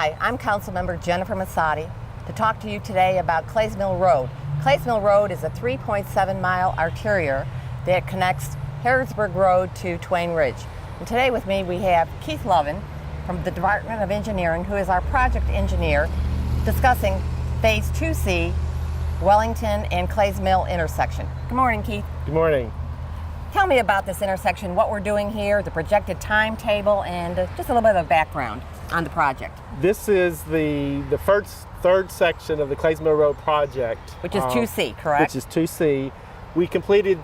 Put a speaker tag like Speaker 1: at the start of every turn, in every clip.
Speaker 1: Hi, I'm Councilmember Jennifer Mossotti to talk to you today about Clays Mill Road. Clays Mill Road is a 3.7-mile arterial that connects Harrodsburg Road to Twain Ridge. And today with me we have Keith Lovin from the Department of Engineering, who is our project engineer, discussing Phase 2C, Wellington and Clays Mill intersection. Good morning, Keith.
Speaker 2: Good morning.
Speaker 1: Tell me about this intersection, what we're doing here, the projected timetable, and just a little bit of background on the project.
Speaker 2: This is the third section of the Clays Mill Road project.
Speaker 1: Which is 2C, correct?
Speaker 2: Which is 2C. We completed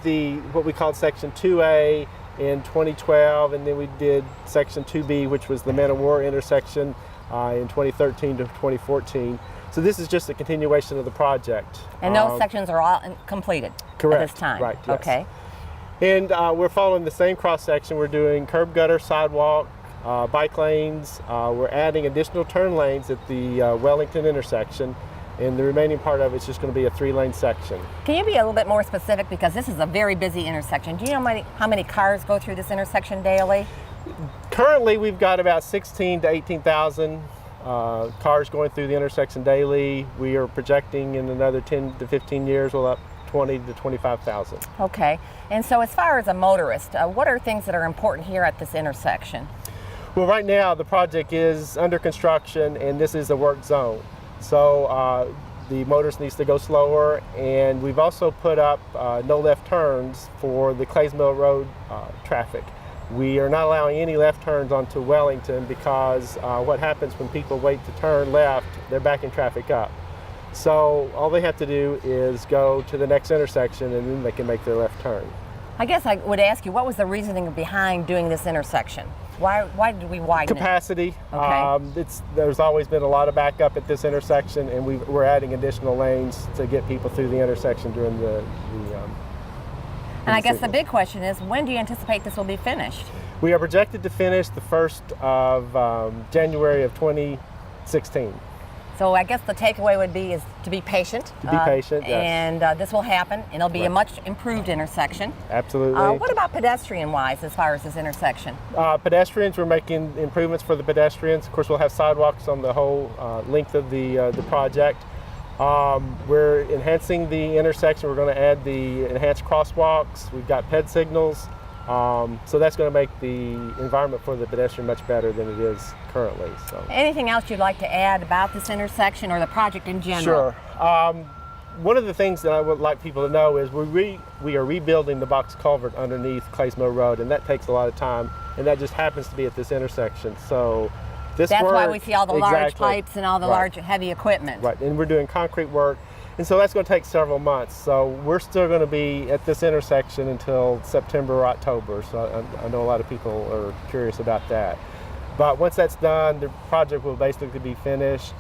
Speaker 2: what we called Section 2A in 2012, and then we did Section 2B, which was the Man of War intersection in 2013 to 2014. So this is just a continuation of the project.
Speaker 1: And those sections are all completed
Speaker 2: correct.
Speaker 1: At this time?
Speaker 2: Right, yes.
Speaker 1: Okay.
Speaker 2: And we're following the same cross section. We're doing curb gutter, sidewalk, bike lanes. We're adding additional turn lanes at the Wellington intersection, and the remaining part of it's just going to be a 3-lane section.
Speaker 1: Can you be a little bit more specific, because this is a very busy intersection? Do you know how many cars go through this intersection daily?
Speaker 2: Currently, we've got about 16 to 18,000 cars going through the intersection daily. We are projecting in another 10 to 15 years we'll up 20 to 25,000.
Speaker 1: Okay, and so as far as a motorist, what are things that are important here at this intersection?
Speaker 2: Well, right now the project is under construction and this is a work zone. So the motorist needs to go slower, and we've also put up no left turns for the Clays Mill Road traffic. We are not allowing any left turns onto Wellington because what happens when people wait to turn left, they're backing traffic up. So all they have to do is go to the next intersection and then they can make their left turn.
Speaker 1: I guess I would ask you, what was the reasoning behind doing this intersection? Why did we widen
Speaker 2: Capacity.
Speaker 1: it? Okay.
Speaker 2: There's always been a lot of backup at this intersection, and we're adding additional lanes to get people through the intersection during the
Speaker 1: and I guess the big question is, when do you anticipate this will be finished?
Speaker 2: We are projected to finish the 1st of January of 2016.
Speaker 1: So I guess the takeaway would be is to be patient.
Speaker 2: To be patient, yes.
Speaker 1: And this will happen, and it'll be a much improved intersection.
Speaker 2: Absolutely.
Speaker 1: What about pedestrian-wise as far as this intersection?
Speaker 2: Pedestrians, we're making improvements for the pedestrians. Of course, we'll have sidewalks on the whole length of the project. We're enhancing the intersection. We're going to add the enhanced crosswalks. We've got ped signals. So that's going to make the environment for the pedestrian much better than it is currently. So.
Speaker 1: Anything else you'd like to add about this intersection or the project in general?
Speaker 2: Sure. One of the things that I would like people to know is we are rebuilding the box culvert underneath Clays Mill Road, and that takes a lot of time, and that just happens to be at this intersection. So that's
Speaker 1: why we see all the large pipes and all the large heavy equipment.
Speaker 2: Right, and we're doing concrete work. And so that's going to take several months. So we're still going to be at this intersection until September or October. So I know a lot of people are curious about that. But once that's done, the project will basically be finished.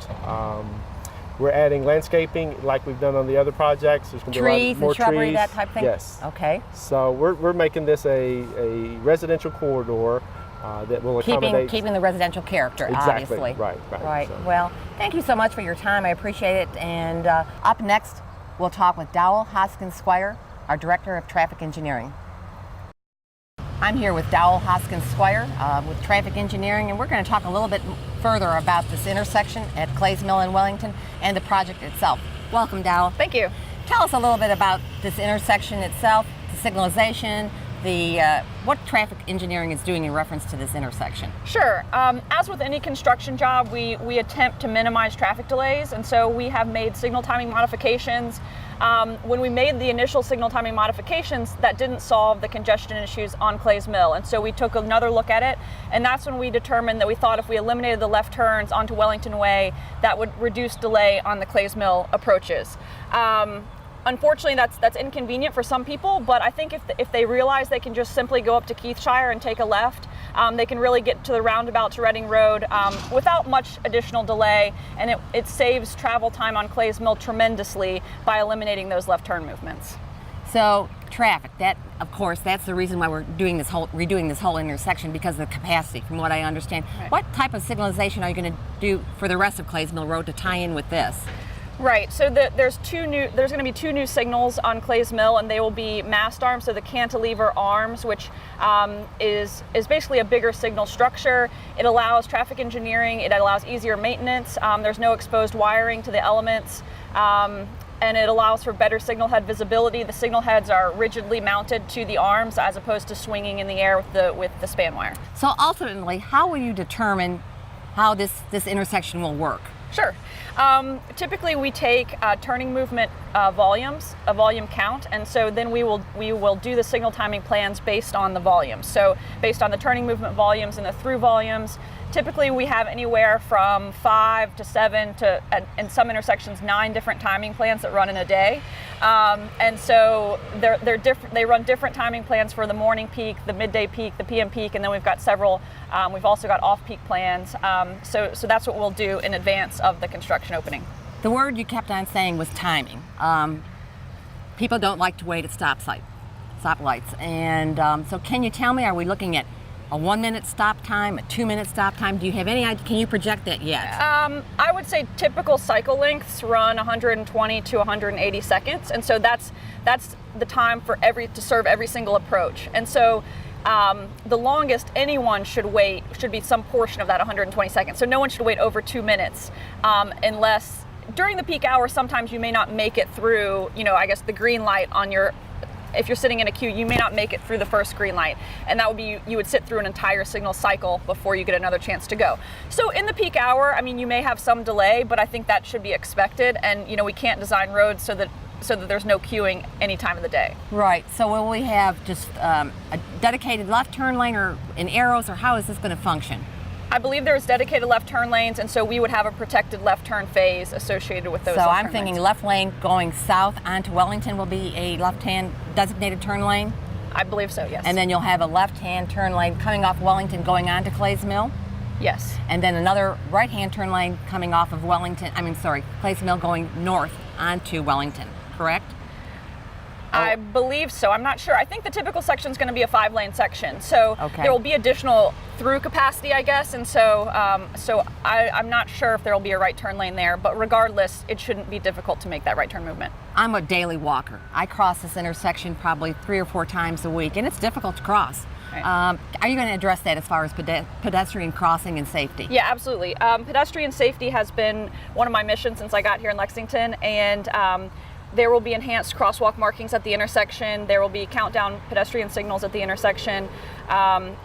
Speaker 2: We're adding landscaping like we've done on the other projects. There's going to be a lot more
Speaker 1: trees and shrubbery,
Speaker 2: trees.
Speaker 1: that type of thing?
Speaker 2: Yes.
Speaker 1: Okay.
Speaker 2: So we're making this a residential corridor that will accommodate...
Speaker 1: Keeping the residential character,
Speaker 2: exactly.
Speaker 1: obviously.
Speaker 2: Right.
Speaker 1: So. Well, thank you so much for your time. I appreciate it. And up next, we'll talk with Dowell Hoskins Squire, our Director of Traffic Engineering. I'm here with Dowell Hoskins Squire with Traffic Engineering, and we're going to talk a little bit further about this intersection at Clays Mill in Wellington and the project itself. Welcome, Dowell.
Speaker 3: Thank you.
Speaker 1: Tell us a little bit about this intersection itself, the signalization, what traffic engineering is doing in reference to this intersection.
Speaker 3: Sure. As with any construction job, we attempt to minimize traffic delays, and so we have made signal timing modifications. When we made the initial signal timing modifications, that didn't solve the congestion issues on Clays Mill, and so we took another look at it, and that's when we determined that we thought if we eliminated the left turns onto Wellington Way, that would reduce delay on the Clays Mill approaches. Unfortunately, that's inconvenient for some people, but I think if they realize they can just simply go up to Keithshire and take a left, they can really get to the roundabout to Reading Road without much additional delay, and it saves travel time on Clays Mill tremendously by eliminating those left turn movements.
Speaker 1: So traffic, of course, that's the reason why we're redoing this whole intersection, because of the capacity, from what I understand. Right. What type of signalization are you going to do for the rest of Clays Mill Road to tie in with this?
Speaker 3: Right. So there's going to be two new signals on Clays Mill, and they will be mast arms, so the cantilever arms, which is basically a bigger signal structure. It allows traffic engineering. It allows easier maintenance. There's no exposed wiring to the elements. And it allows for better signal head visibility. The signal heads are rigidly mounted to the arms as opposed to swinging in the air with the span wire.
Speaker 1: So ultimately, how will you determine how this intersection will work?
Speaker 3: Sure. Typically, we take turning movement volumes, a volume count, and so then we will do the signal timing plans based on the volumes. So based on the turning movement volumes and the through volumes. Typically, we have anywhere from 5 to 7 to, in some intersections, 9 different timing plans that run in a day. And so they're different. They run different timing plans for the morning peak, the midday peak, the PM peak, and then we've got several. We've also got off-peak plans. So that's what we'll do in advance of the construction opening.
Speaker 1: The word you kept on saying was timing. People don't like to wait at stoplights, and so can you tell me, are we looking at a 1 minute stop time, a 2 minute stop time? Do you have any idea? Can you project that yet?
Speaker 3: I would say typical cycle lengths run 120 to 180 seconds, and so that's the time for to serve every single approach. And so the longest anyone should wait should be some portion of that 120 seconds. So no one should wait over 2 minutes, unless during the peak hour. Sometimes you may not make it through. I guess the green light on your. If you're sitting in a queue, you may not make it through the first green light, and that would be you would sit through an entire signal cycle before you get another chance to go. So in the peak hour, you may have some delay, but I think that should be expected. And we can't design roads so that there's no queuing any time of the day.
Speaker 1: Right. So will we have just a dedicated left turn lane or in arrows, or how is this going to function?
Speaker 3: I believe there's dedicated left turn lanes, and so we would have a protected left turn phase associated with those.
Speaker 1: So I'm thinking left lane going south onto Wellington will be a left-hand designated turn lane?
Speaker 3: I believe so, yes.
Speaker 1: And then you'll have a left-hand turn lane coming off Wellington going on to Clays Mill?
Speaker 3: Yes.
Speaker 1: And then another right-hand turn lane coming off of Clays Mill going north onto Wellington, correct?
Speaker 3: I believe so. I'm not sure. I think the typical section is going to be a 5-lane section, so there will be additional through capacity, I guess. And so, I'm not sure if there will be a right turn lane there. But regardless, it shouldn't be difficult to make that right turn movement.
Speaker 1: I'm a daily walker. I cross this intersection probably 3 or 4 times a week, and it's difficult to cross. Right. Are you going to address that as far as pedestrian crossing and safety?
Speaker 3: Yeah, absolutely. Pedestrian safety has been one of my missions since I got here in Lexington, and there will be enhanced crosswalk markings at the intersection. There will be countdown pedestrian signals at the intersection.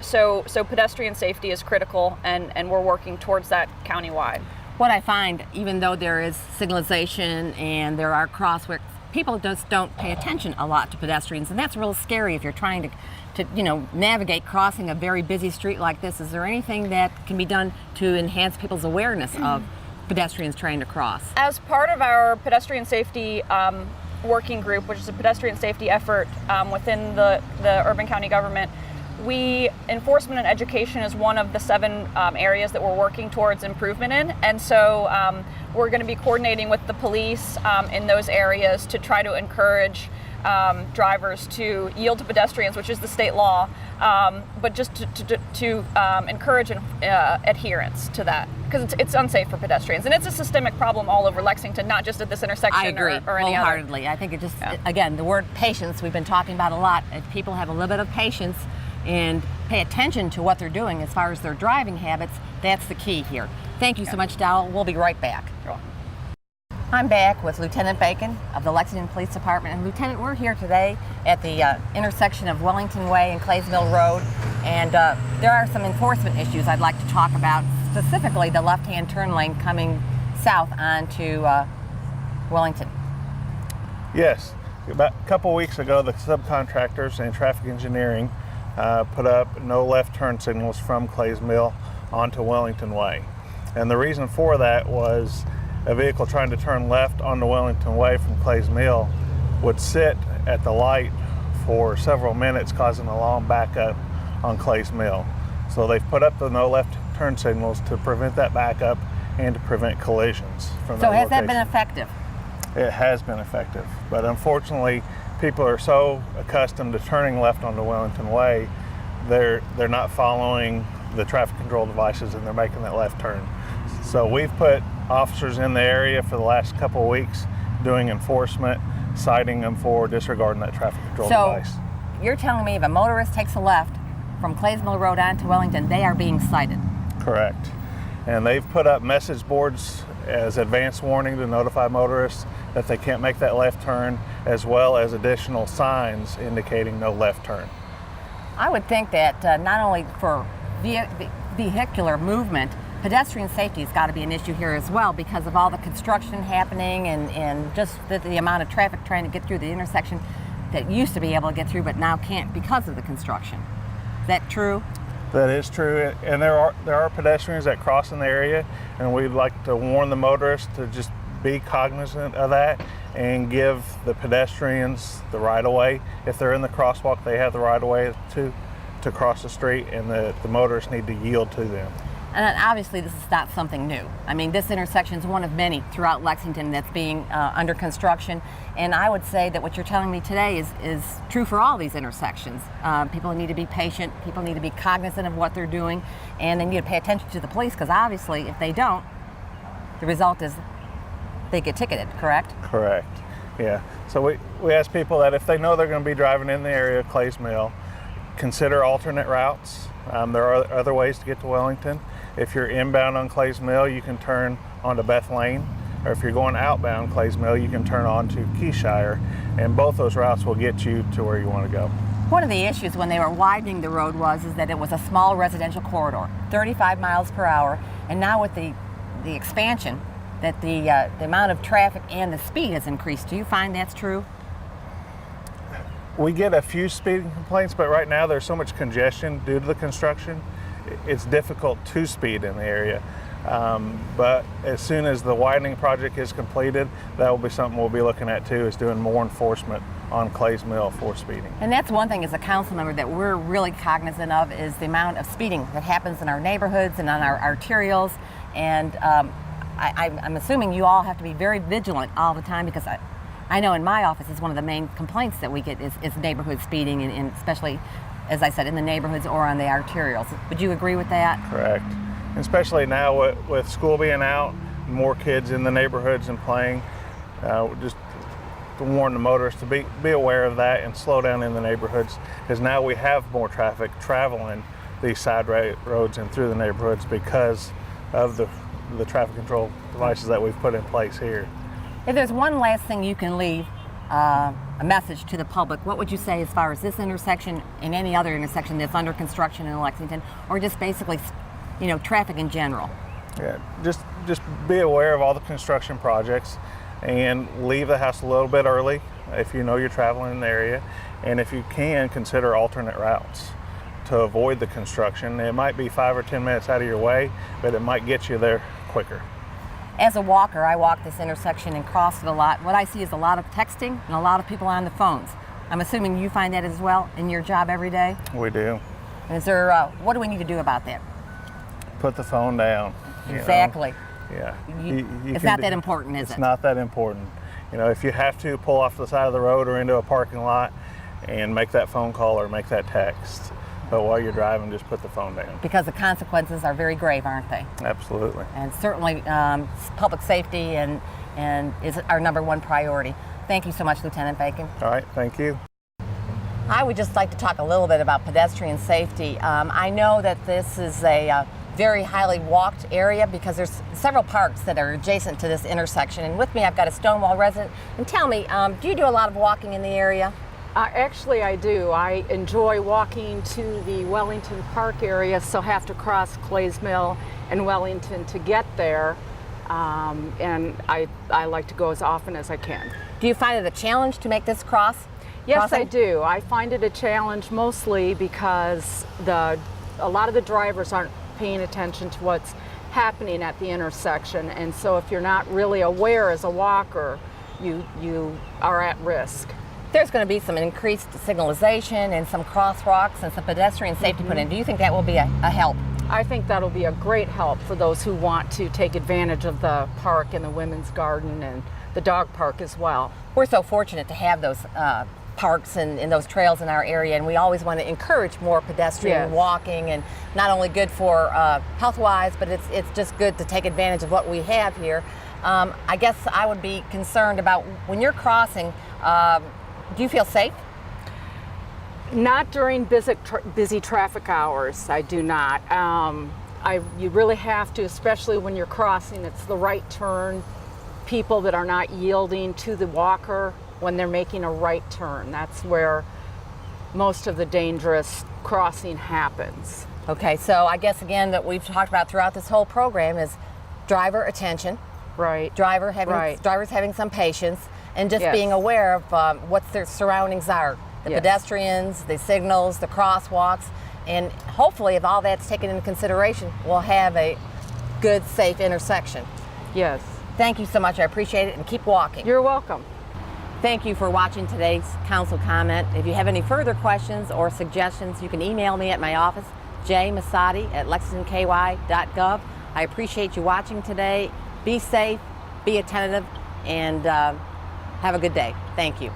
Speaker 3: So pedestrian safety is critical, and we're working towards that countywide.
Speaker 1: What I find, even though there is signalization and there are crosswalks, people just don't pay attention a lot to pedestrians, and that's real scary if you're trying to navigate crossing a very busy street like this. Is there anything that can be done to enhance people's awareness of pedestrians trying to cross? As
Speaker 3: part of our pedestrian safety working group, which is a pedestrian safety effort within the urban county government, enforcement and education is one of the 7 areas that we're working towards improvement in. And so we're going to be coordinating with the police in those areas to try to encourage drivers to yield to pedestrians, which is the state law, but just to encourage adherence to that, because it's unsafe for pedestrians, and it's a systemic problem all over Lexington, not just at this intersection.
Speaker 1: I agree,
Speaker 3: or any
Speaker 1: wholeheartedly. I think it just, again, the word patience we've been talking about a lot. If people have a little bit of patience and pay attention to what they're doing as far as their driving habits, that's the key here. Thank you so much, Dowell. We'll be right back.
Speaker 3: You're welcome.
Speaker 1: I'm back with Lieutenant Bacon of the Lexington Police Department. And Lieutenant, we're here today at the intersection of Wellington Way and Clays Mill Road. And there are some enforcement issues I'd like to talk about, specifically the left-hand turn lane coming south onto Wellington.
Speaker 4: Yes. About a couple weeks ago, the subcontractors and traffic engineering put up no left turn signals from Clays Mill onto Wellington Way. And the reason for that was a vehicle trying to turn left onto Wellington Way from Clays Mill would sit at the light for several minutes, causing a long backup on Clays Mill. So they've put up the no left turn signals to prevent that backup and to prevent collisions from that
Speaker 1: So has
Speaker 4: location.
Speaker 1: that been effective?
Speaker 4: It has been effective, but unfortunately people are so accustomed to turning left onto Wellington Way, they're not following the traffic control devices, and they're making that left turn. So we've put officers in the area for the last couple of weeks doing enforcement, citing them for disregarding that traffic control device.
Speaker 1: You're telling me if a motorist takes a left from Clays Mill Road onto Wellington, they are being cited?
Speaker 4: Correct. And they've put up message boards as advance warning to notify motorists that they can't make that left turn, as well as additional signs indicating no left turn.
Speaker 1: I would think that not only for vehicular movement, pedestrian safety has got to be an issue here as well, because of all the construction happening and just the amount of traffic trying to get through the intersection that used to be able to get through but now can't because of the construction. Is that true?
Speaker 4: That is true, and there are pedestrians that cross in the area, and we'd like to warn the motorists to just be cognizant of that and give the pedestrians the right-of-way. If they're in the crosswalk, they have the right-of-way to cross the street, and the motorists need to yield to them.
Speaker 1: And obviously this is not something new. I mean, this intersection is one of many throughout Lexington that's being under construction. And I would say that what you're telling me today is true for all these intersections. People need to be patient, people need to be cognizant of what they're doing, and they need to pay attention to the police, because obviously if they don't, the result is they get ticketed, correct?
Speaker 4: Correct, yeah. So we ask people that if they know they're going to be driving in the area of Clays Mill, consider alternate routes. There are other ways to get to Wellington. If you're inbound on Clays Mill, you can turn onto Beth Lane, or if you're going outbound Clays Mill, you can turn onto Keyshire, and both those routes will get you to where you want to go.
Speaker 1: One of the issues when they were widening the road is that it was a small residential corridor, 35 miles per hour, and now with the expansion, that the amount of traffic and the speed has increased. Do you find that's true?
Speaker 4: We get a few speeding complaints, but right now there's so much congestion due to the construction, it's difficult to speed in the area. But as soon as the widening project is completed, that will be something we'll be looking at too, is doing more enforcement on Clays Mill for speeding.
Speaker 1: And that's one thing as a council member that we're really cognizant of, is the amount of speeding that happens in our neighborhoods and on our arterials. And I'm assuming you all have to be very vigilant all the time, because I know in my office is one of the main complaints that we get is neighborhood speeding, and especially, as I said, in the neighborhoods or on the arterials. Would you agree with that?
Speaker 4: Correct. Especially now with school being out, more kids in the neighborhoods and playing, just to warn the motorists to be aware of that and slow down in the neighborhoods, because now we have more traffic traveling these side roads and through the neighborhoods because of the traffic control devices that we've put in place here.
Speaker 1: If there's one last thing you can leave a message to the public, what would you say as far as this intersection and any other intersection that's under construction in Lexington, or just basically, traffic in general?
Speaker 4: Yeah, just be aware of all the construction projects and leave the house a little bit early if you know you're traveling in the area, and if you can, consider alternate routes to avoid the construction. It might be 5 or 10 minutes out of your way, but it might get you there quicker.
Speaker 1: As a walker, I walk this intersection and cross it a lot. What I see is a lot of texting and a lot of people on the phones. I'm assuming you find that as well in your job every day?
Speaker 4: We do.
Speaker 1: And is there, what do we need to do about that?
Speaker 4: Put the phone down.
Speaker 1: Exactly.
Speaker 4: Yeah.
Speaker 1: It's not that important, is it?
Speaker 4: It's not that important. If you have to, pull off the side of the road or into a parking lot and make that phone call or make that text. But while you're driving, just put the phone down.
Speaker 1: Because the consequences are very grave, aren't they?
Speaker 4: Absolutely.
Speaker 1: And certainly public safety and is our number one priority. Thank you so much, Lieutenant Bacon.
Speaker 4: All right, thank you.
Speaker 1: I would just like to talk a little bit about pedestrian safety. I know that this is a very highly walked area because there's several parks that are adjacent to this intersection. And with me, I've got a Stonewall resident. And tell me, do you do a lot of walking in the area?
Speaker 5: Actually, I do. I enjoy walking to the Wellington Park area, so have to cross Clays Mill and Wellington to get there. And I like to go as often as I can.
Speaker 1: Do you find it a challenge to make this crossing?
Speaker 5: Yes, I do. I find it a challenge mostly because a lot of the drivers aren't paying attention to what's happening at the intersection. And so if you're not really aware as a walker, you are at risk.
Speaker 1: There's going to be some increased signalization and some crosswalks and some pedestrian safety put in. Do you think that will be a help?
Speaker 5: I think that'll be a great help for those who want to take advantage of the park and the women's garden and the dog park as well.
Speaker 1: We're so fortunate to have those parks and those trails in our area, and we always want to encourage more pedestrian
Speaker 5: Yes.
Speaker 1: walking, and not only good for health-wise, but it's just good to take advantage of what we have here. I guess I would be concerned about when you're crossing, do you feel safe?
Speaker 5: Not during busy traffic hours, I do not. You really have to, especially when you're crossing, it's the right turn. People that are not yielding to the walker when they're making a right turn. That's where most of the dangerous crossing happens.
Speaker 1: Okay, so I guess again that we've talked about throughout this whole program is driver attention,
Speaker 5: Right.
Speaker 1: drivers
Speaker 5: Right.
Speaker 1: having some patience, and just
Speaker 5: Yes.
Speaker 1: being aware of what their surroundings are, the
Speaker 5: Yes.
Speaker 1: pedestrians, the signals, the crosswalks, and hopefully if all that's taken into consideration, we'll have a good, safe intersection.
Speaker 5: Yes.
Speaker 1: Thank you so much, I appreciate it, and keep walking.
Speaker 5: You're welcome.
Speaker 1: Thank you for watching today's council comment. If you have any further questions or suggestions, you can email me at my office, jmossotti@lexingtonky.gov. I appreciate you watching today. Be safe, be attentive, and have a good day. Thank you.